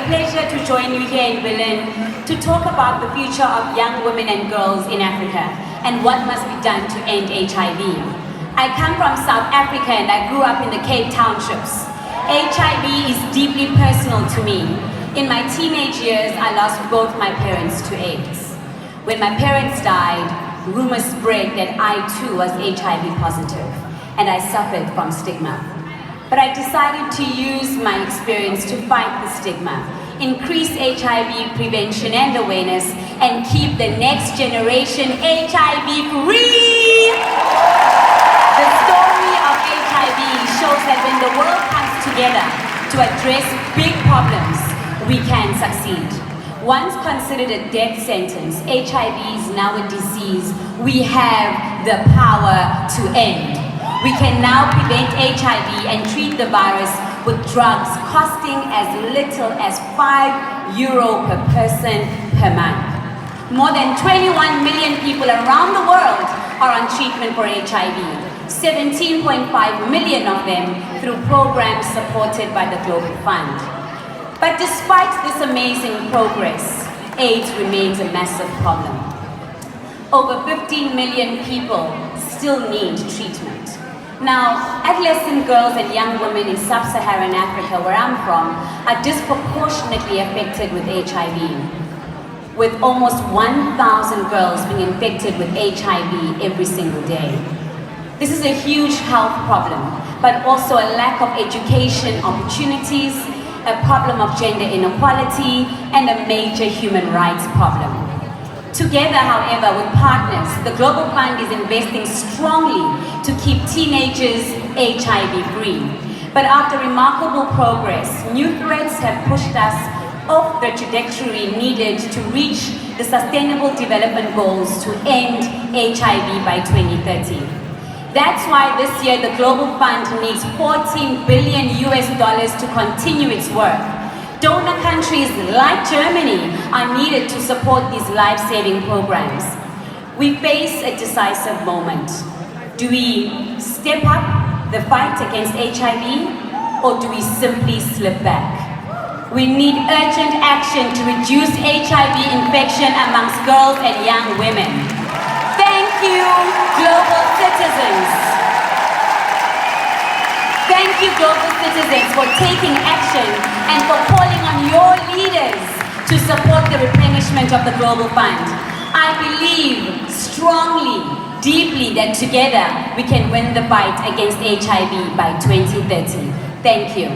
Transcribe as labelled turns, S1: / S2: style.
S1: pleasure to join you here in Berlin to talk about the future of young women and girls in Africa and what must be done to end HIV. I come from South Africa and I grew up in the Cape Townships. HIV is deeply personal to me. In my teenage years, I lost both my parents to AIDS. When my parents died, rumors spread that I too was HIV positive, and I suffered from stigma. But I decided to use my experience to fight the stigma, increase HIV prevention and awareness, and keep the next generation HIV free. The story of HIV shows that when the world comes together to address big problems, we can succeed. Once considered a death sentence, HIV is now a disease we have the power to end. We can now prevent HIV and treat the virus with drugs costing as little as €5 per person per month. More than 21 million people around the world are on treatment for HIV, 17.5 million of them through programs supported by the Global Fund. But despite this amazing progress, AIDS remains a massive problem. Over 15 million people still need treatment. Now, adolescent girls and young women in sub-Saharan Africa, where I'm from, are disproportionately affected with HIV, with almost 1,000 girls being infected with HIV every single day. This is a huge health problem, but also a lack of education opportunities, a problem of gender inequality, and a major human rights problem. Together, however, with partners, the Global Fund is investing strongly to keep teenagers HIV-free. But after remarkable progress, new threats have pushed us off the trajectory needed to reach the Sustainable Development Goals to end HIV by 2030. That's why this year the Global Fund needs $14 billion to continue its work. Donor countries like Germany are needed to support these life-saving programs. We face a decisive moment. Do we step up the fight against HIV, or do we simply slip back? We need urgent action to reduce HIV infection amongst girls and young women. Thank you, global citizens. Thank you, global citizens, for taking action and for calling on your leaders to support the replenishment of the Global Fund. I believe strongly, deeply, that together we can win the fight against HIV by 2030. Thank you.